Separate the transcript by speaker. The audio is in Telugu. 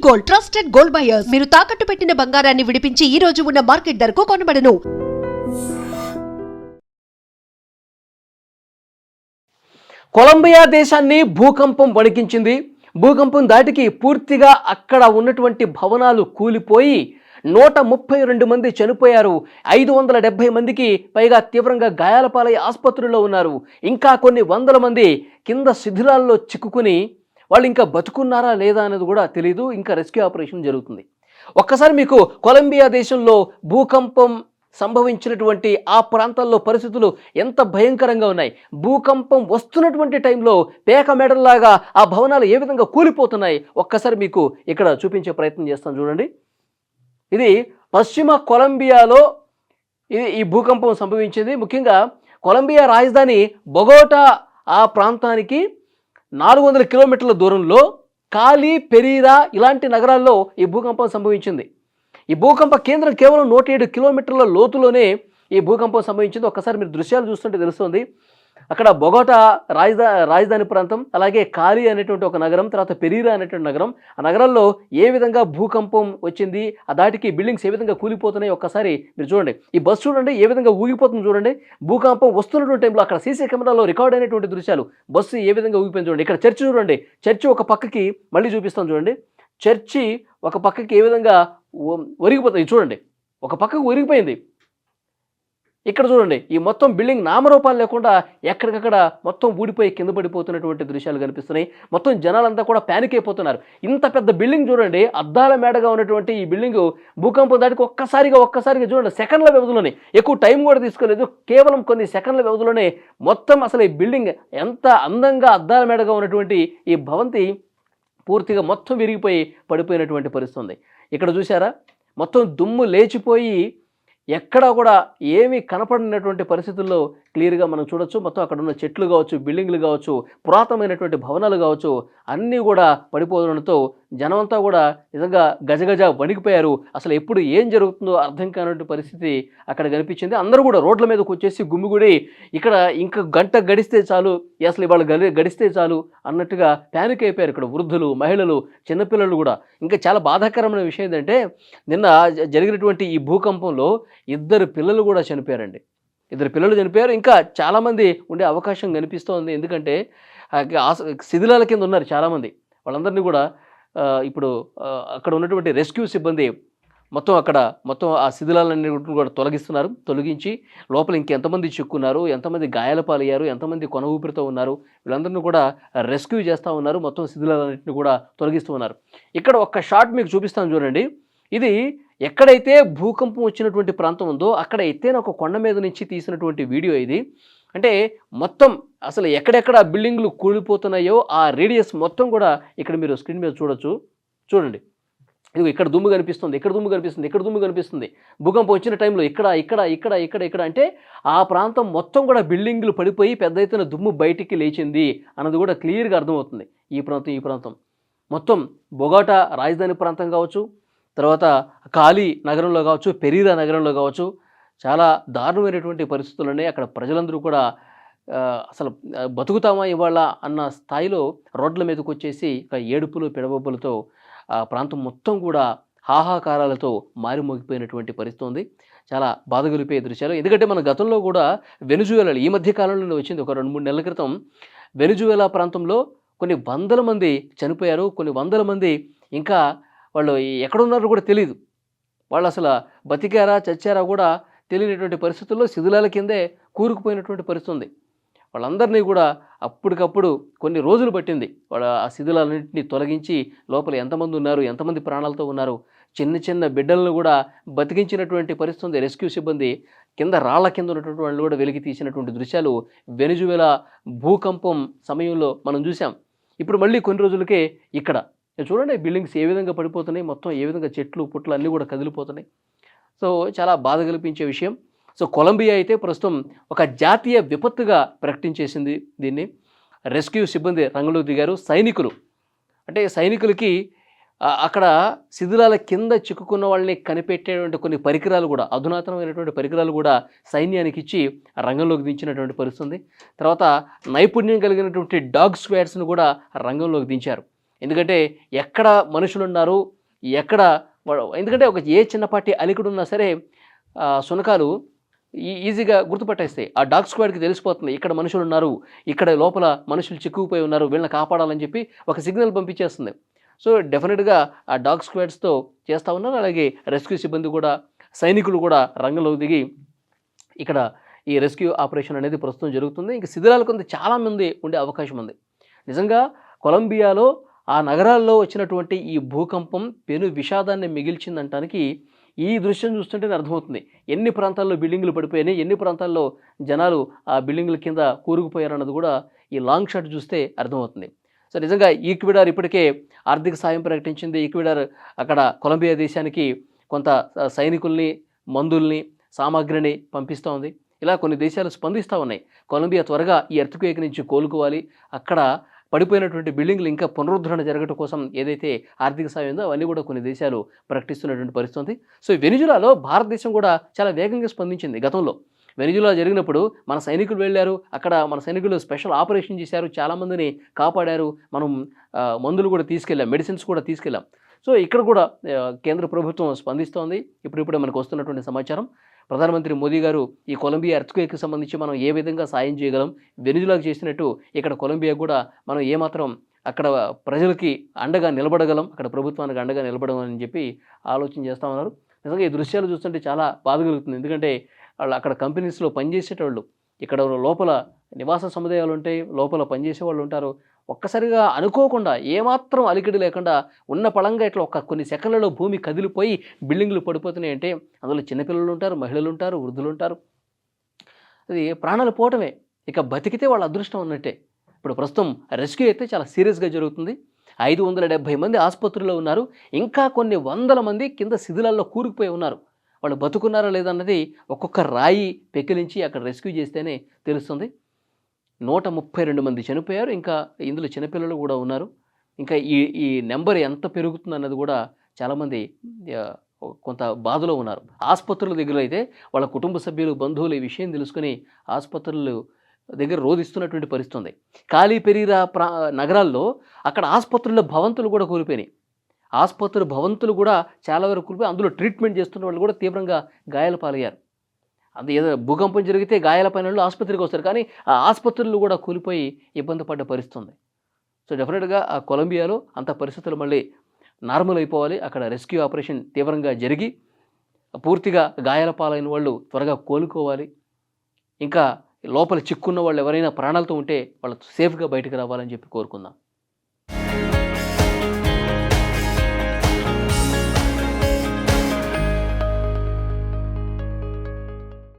Speaker 1: Gold, trusted gold buyers. మీరు తాకట్టు పెట్టిన బంగారాన్ని విడిపించి ఈ రోజు ఉన్న మార్కెట్ ధరకు కొనబడను.
Speaker 2: కొలంబియా దేశాన్ని భూకంపం వణికించింది. భూకంపం దాటికి పూర్తిగా అక్కడ ఉన్నటువంటి భవనాలు కూలిపోయి 132 మంది చనిపోయారు. 570 మందికి పైగా తీవ్రంగా గాయాల పాలై ఆసుపత్రుల్లో ఉన్నారు. ఇంకా కొన్ని వందల మంది కింద శిథిలాల్లో చిక్కుకుని వాళ్ళు ఇంకా బతుకున్నారా లేదా అనేది కూడా తెలియదు. ఇంకా రెస్క్యూ ఆపరేషన్ జరుగుతుంది. ఒక్కసారి మీకు కొలంబియా దేశంలో భూకంపం సంభవించినటువంటి ఆ ప్రాంతాల్లో పరిస్థితులు ఎంత భయంకరంగా ఉన్నాయి. భూకంపం వస్తున్నటువంటి టైంలో పేక మెడల్లాగా ఆ భవనాలు ఏ విధంగా కూలిపోతున్నాయి ఒక్కసారి మీకు ఇక్కడ చూపించే ప్రయత్నం చేస్తాను చూడండి. ఇది పశ్చిమ కొలంబియాలో ఈ భూకంపం సంభవించింది. ముఖ్యంగా కొలంబియా రాజధాని బొగోటా ఆ ప్రాంతానికి 400 కిలోమీటర్ల దూరంలో కాలి, పెరీరా ఇలాంటి నగరాల్లో ఈ భూకంపం సంభవించింది. ఈ భూకంప కేంద్రం కేవలం 107 కిలోమీటర్ల లోతులోనే ఈ భూకంపం సంభవించింది. ఒక్కసారి మీరు దృశ్యాలు చూస్తుంటే తెలుస్తుంది. అక్కడ బొగోటా రాజధాని ప్రాంతం, అలాగే కాలి అనేటువంటి ఒక నగరం, తర్వాత పెరీరా అనేటువంటి నగరం. ఆ నగరాల్లో ఏ విధంగా భూకంపం వచ్చింది, ఆ దాటికి బిల్డింగ్స్ ఏ విధంగా కూలిపోతున్నాయి ఒక్కసారి మీరు చూడండి. ఈ బస్సు చూడండి ఏ విధంగా ఊగిపోతుంది చూడండి. భూకంపం వస్తున్నటువంటి టైంలో అక్కడ సీసీ కెమెరాలో రికార్డ్ అయినటువంటి దృశ్యాలు. బస్సు ఏ విధంగా ఊగిపోయింది చూడండి. ఇక్కడ చర్చి చూడండి. చర్చి ఒక పక్కకి మళ్ళీ చూపిస్తాం చూడండి. చర్చి ఒక పక్కకి ఏ విధంగా ఒరిగిపోతుంది చూడండి. ఒక పక్కకు ఒరిగిపోయింది. ఇక్కడ చూడండి ఈ మొత్తం బిల్డింగ్ నామరూపాలు లేకుండా ఎక్కడికక్కడ మొత్తం ఊడిపోయి కింద పడిపోతున్నటువంటి దృశ్యాలు కనిపిస్తున్నాయి. మొత్తం జనాలంతా కూడా ప్యానిక్ అయిపోతున్నారు. ఇంత పెద్ద బిల్డింగ్ చూడండి, అద్దాల మేడగా ఉన్నటువంటి ఈ బిల్డింగ్ భూకంపం దాటికి ఒక్కసారిగా చూడండి సెకండ్ల వ్యవధిలోనే, ఎక్కువ టైం కూడా తీసుకోలేదు, కేవలం కొన్ని సెకండ్ల వ్యవధిలోనే మొత్తం అసలు ఈ బిల్డింగ్ ఎంత అందంగా అద్దాల మేడగా ఉన్నటువంటి ఈ భవంతి పూర్తిగా మొత్తం విరిగిపోయి పడిపోయినటువంటి పరిస్థితి ఉంది. ఇక్కడ చూసారా మొత్తం దుమ్ము లేచిపోయి ఎక్కడా కూడా ఏమీ కనపడినటువంటి పరిస్థితుల్లో క్లియర్గా మనం చూడొచ్చు. మొత్తం అక్కడ ఉన్న చెట్లు కావచ్చు, బిల్డింగ్లు కావచ్చు, పురాతనమైనటువంటి భవనాలు కావచ్చు, అన్నీ కూడా పడిపోవడంతో జనమంతా కూడా నిజంగా గజగజ వణికిపోయారు. అసలు ఎప్పుడు ఏం జరుగుతుందో అర్థం కానటువంటి పరిస్థితి అక్కడ కనిపించింది. అందరూ కూడా రోడ్ల మీదకి వచ్చేసి గుమ్మిగూడి ఇక్కడ ఇంకా గంట గడిస్తే చాలు, అసలు ఇవాళ గడిస్తే చాలు అన్నట్టుగా ప్యానిక్ అయిపోయారు. ఇక్కడ వృద్ధులు, మహిళలు, చిన్నపిల్లలు కూడా. ఇంకా చాలా బాధాకరమైన విషయం ఏంటంటే నిన్న జరిగినటువంటి ఈ భూకంపంలో 2 పిల్లలు కూడా చనిపోయారండి. 2 పిల్లలు చనిపోయారు. ఇంకా చాలామంది ఉండే అవకాశం కనిపిస్తోంది. ఎందుకంటే శిథిలాల కింద ఉన్నారు చాలామంది. వాళ్ళందరినీ కూడా ఇప్పుడు అక్కడ ఉన్నటువంటి రెస్క్యూ సిబ్బంది మొత్తం ఆ శిథిలాలన్నీ కూడా తొలగించి లోపల ఇంకెంతమంది చిక్కున్నారు, ఎంతమంది గాయాల పాలయ్యారు, ఎంతమంది కొన ఊపిరితో ఉన్నారు, వీళ్ళందరినీ కూడా రెస్క్యూ చేస్తూ ఉన్నారు. మొత్తం శిథిలాలన్నింటినీ కూడా తొలగిస్తూ ఉన్నారు. ఇక్కడ ఒక్క షాట్ మీకు చూపిస్తాను చూడండి. ఇది ఎక్కడైతే భూకంపం వచ్చినటువంటి ప్రాంతం ఉందో అక్కడ ఎత్తైన ఒక కొండ మీద నుంచి తీసినటువంటి వీడియో ఇది. అంటే మొత్తం అసలు ఎక్కడెక్కడ బిల్డింగ్లు కూలిపోతున్నాయో ఆ రేడియస్ మొత్తం కూడా ఇక్కడ మీరు స్క్రీన్ మీద చూడండి. ఇది ఇక్కడ దుమ్ము కనిపిస్తుంది, ఇక్కడ దుమ్ము కనిపిస్తుంది. భూకంపం వచ్చిన టైంలో ఇక్కడ అంటే ఆ ప్రాంతం మొత్తం కూడా బిల్డింగ్లు పడిపోయి పెద్ద ఎత్తున దుమ్ము బయటికి లేచింది అన్నది కూడా క్లియర్గా అర్థమవుతుంది. ఈ ప్రాంతం మొత్తం బొగోటా రాజధాని ప్రాంతం కావచ్చు, తర్వాత కాలి నగరంలో కావచ్చు, పెరీరా నగరంలో కావచ్చు, చాలా దారుణమైనటువంటి పరిస్థితులు ఉన్నాయి. అక్కడ ప్రజలందరూ కూడా అసలు బతుకుతామా ఇవాళ అన్న స్థాయిలో రోడ్ల మీదకి వచ్చేసి ఏడుపులు పెడబొబ్బలతో ఆ ప్రాంతం మొత్తం కూడా హాహాకారాలతో మారిమోగిపోయినటువంటి పరిస్థితి ఉంది. చాలా బాధ కలిపే దృశ్యాలు. ఎందుకంటే మన గతంలో కూడా వెనిజువేలాలో ఈ మధ్య కాలంలో వచ్చింది, ఒక 2-3 నెలల క్రితం వెనిజువేలా ప్రాంతంలో కొన్ని వందల మంది చనిపోయారు. కొన్ని వందల మంది ఇంకా వాళ్ళు ఎక్కడున్నారో కూడా తెలియదు. వాళ్ళు అసలు బతికారా చచ్చారా కూడా తెలియనటువంటి పరిస్థితుల్లో శిథిలాల కిందే కూరుకుపోయినటువంటి పరిస్థితి ఉంది. వాళ్ళందరినీ కూడా అప్పటికప్పుడు కొన్ని రోజులు పట్టింది వాళ్ళ ఆ శిథిలాలన్నింటినీ తొలగించి లోపల ఎంతమంది ఉన్నారు, ఎంతమంది ప్రాణాలతో ఉన్నారు, చిన్న బిడ్డలను కూడా బతికించినటువంటి పరిస్థితి ఉంది. రెస్క్యూ సిబ్బంది కింద రాళ్ల కింద ఉన్నటువంటి వాళ్ళు కూడా వెలికి తీసినటువంటి దృశ్యాలు వెనిజువేలా భూకంపం సమయంలో మనం చూసాం. ఇప్పుడు మళ్ళీ కొన్ని రోజులకే ఇక్కడ చూడండి బిల్డింగ్స్ ఏ విధంగా పడిపోతున్నాయి, మొత్తం ఏ విధంగా చెట్లు పుట్లు అన్నీ కూడా కదిలిపోతున్నాయి. సో చాలా బాధ కల్పించే విషయం. సో కొలంబియా అయితే ప్రస్తుతం ఒక జాతీయ విపత్తుగా ప్రకటించేసింది దీన్ని. రెస్క్యూ సిబ్బంది రంగంలోకి దిగారు. సైనికులకి అక్కడ శిథిలాల కింద చిక్కుకున్న వాళ్ళని కనిపెట్టేటువంటి కొన్ని పరికరాలు కూడా, అధునాతనమైనటువంటి పరికరాలు కూడా సైన్యానికి ఇచ్చి రంగంలోకి దించినటువంటి పరిస్థితి ఉంది. తర్వాత నైపుణ్యం కలిగినటువంటి డాగ్ స్క్వాడ్స్ను కూడా రంగంలోకి దించారు. ఎందుకంటే ఎక్కడ మనుషులున్నారు, ఎక్కడ ఎందుకంటే ఏ చిన్నపాటి అలికిడు ఉన్నా సరే శునకాలు ఈజీగా గుర్తుపట్టేస్తాయి. ఆ డాగ్ స్క్వాడ్కి తెలిసిపోతుంది ఇక్కడ మనుషులు ఉన్నారు, ఇక్కడ లోపల మనుషులు చిక్కుకుపోయి ఉన్నారు, వీళ్ళని కాపాడాలని చెప్పి ఒక సిగ్నల్ పంపించేస్తుంది. సో డెఫినెట్గా ఆ డాగ్ స్క్వాడ్స్తో చేస్తూ ఉన్నారు. అలాగే రెస్క్యూ సిబ్బంది కూడా, సైనికులు కూడా రంగంలో దిగి ఇక్కడ ఈ రెస్క్యూ ఆపరేషన్ అనేది ప్రస్తుతం జరుగుతుంది. ఇంక శిథిలాల కొంత చాలామంది ఉండే అవకాశం ఉంది. నిజంగా కొలంబియాలో ఆ నగరాల్లో వచ్చినటువంటి ఈ భూకంపం పెను విషాదాన్ని మిగిల్చిందంటానికి ఈ దృశ్యం చూస్తుంటేనే అర్థమవుతుంది. ఎన్ని ప్రాంతాల్లో బిల్డింగులు పడిపోయినాయి, ఎన్ని ప్రాంతాల్లో జనాలు ఆ బిల్డింగుల కింద కూరుకుపోయారన్నది కూడా ఈ లాంగ్ షాట్ చూస్తే అర్థమవుతుంది. సో నిజంగా ఈక్వెడార్ ఇప్పటికే ఆర్థిక సాయం ప్రకటించింది. ఈక్వెడార్ అక్కడ కొలంబియా దేశానికి కొంత సైనికుల్ని, మందుల్ని, సామాగ్రిని పంపిస్తూ ఉంది. ఇలా కొన్ని దేశాలు స్పందిస్తూ ఉన్నాయి. కొలంబియా త్వరగా ఈ ఎర్త్క్వేక్ నుంచి కోలుకోవాలి, అక్కడ పడిపోయినటువంటి బిల్డింగ్లు ఇంకా పునరుద్ధరణ జరగడం కోసం ఏదైతే ఆర్థిక సాయం ఉందో అవన్నీ కూడా కొన్ని దేశాలు ప్రకటిస్తున్నటువంటి పరిస్థితి ఉంది. సో వెనిజులాలో భారతదేశం కూడా చాలా వేగంగా స్పందించింది. గతంలో వెనిజులా జరిగినప్పుడు మన సైనికులు వెళ్ళారు, అక్కడ మన సైనికులు స్పెషల్ ఆపరేషన్ చేశారు, చాలామందిని కాపాడారు, మనం మందులు కూడా తీసుకెళ్ళాం, మెడిసిన్స్ కూడా తీసుకెళ్ళాం. సో ఇక్కడ కూడా కేంద్ర ప్రభుత్వం స్పందిస్తోంది. ఇప్పుడిప్పుడే మనకు వస్తున్నటువంటి సమాచారం, ప్రధానమంత్రి మోదీ గారు ఈ కొలంబియా ఎర్త్క్వేక్కి సంబంధించి మనం ఏ విధంగా సాయం చేయగలం, వెనిజులాకు చేసినట్టు ఇక్కడ కొలంబియా కూడా మనం ఏమాత్రం అక్కడ ప్రజలకి అండగా నిలబడగలం, అక్కడ ప్రభుత్వానికి అండగా నిలబడగలని చెప్పి ఆలోచన చేస్తూ ఉన్నారు. నిజంగా ఈ దృశ్యాలు చూస్తుంటే చాలా బాధ కలుగుతుంది. ఎందుకంటే వాళ్ళు అక్కడ కంపెనీస్లో పనిచేసేటోళ్ళు, ఇక్కడ లోపల నివాస సముదాయాలు ఉంటాయి, లోపల పనిచేసే వాళ్ళు ఉంటారు. ఒక్కసారిగా అనుకోకుండా ఏమాత్రం అలికిడి లేకుండా ఉన్న పళంగా ఇట్లా కొన్ని సెకండ్లలో భూమి కదిలిపోయి బిల్డింగ్లు పడిపోతున్నాయి అంటే అందులో చిన్నపిల్లలు ఉంటారు, మహిళలు ఉంటారు, వృద్ధులు ఉంటారు. అది ప్రాణాలు పోవటమే, ఇక బతికితే వాళ్ళ అదృష్టం ఉన్నట్టే. ఇప్పుడు ప్రస్తుతం రెస్క్యూ అయితే చాలా సీరియస్గా జరుగుతుంది. 570 మంది ఆసుపత్రిలో ఉన్నారు, ఇంకా కొన్ని వందల మంది కింద శిథిలాల్లో కూరుకుపోయి ఉన్నారు. వాళ్ళు బతుకున్నారా లేదన్నది ఒక్కొక్క రాయి పెకిలించి అక్కడ రెస్క్యూ చేస్తేనే తెలుస్తుంది. 132 మంది చనిపోయారు, ఇంకా ఇందులో చిన్నపిల్లలు కూడా ఉన్నారు. ఇంకా ఈ నెంబర్ ఎంత పెరుగుతుందన్నది కూడా చాలామంది కొంత బాధలో ఉన్నారు. ఆసుపత్రుల దగ్గర అయితే వాళ్ళ కుటుంబ సభ్యులు, బంధువులు ఈ విషయం తెలుసుకుని ఆసుపత్రులు దగ్గర రోధిస్తున్నటువంటి పరిస్థితి ఉంది. కాలి పెరీరా నగరాల్లో అక్కడ ఆసుపత్రుల భవంతులు కూడా కూలిపోయినాయి. ఆసుపత్రుల భవంతులు కూడా చాలా వరకు కూలిపోయి అందులో ట్రీట్మెంట్ చేస్తున్న వాళ్ళు కూడా తీవ్రంగా గాయాల పాలయ్యారు. అది ఏదో భూకంపం జరిగితే గాయాల పైన వాళ్ళు ఆసుపత్రికి వస్తారు, కానీ ఆ ఆసుపత్రులు కూడా కూలిపోయి ఇబ్బంది పడ్డ పరిస్థితి ఉంది. సో డెఫినెట్గా ఆ కొలంబియాలో అంత పరిస్థితులు మళ్ళీ నార్మల్ అయిపోవాలి. అక్కడ రెస్క్యూ ఆపరేషన్ తీవ్రంగా జరిగి పూర్తిగా గాయాల పాలైన వాళ్ళు త్వరగా కోలుకోవాలి. ఇంకా లోపల చిక్కున్న వాళ్ళు ఎవరైనా ప్రాణాలతో ఉంటే వాళ్ళు సేఫ్గా బయటకు రావాలని చెప్పి కోరుకుందాం.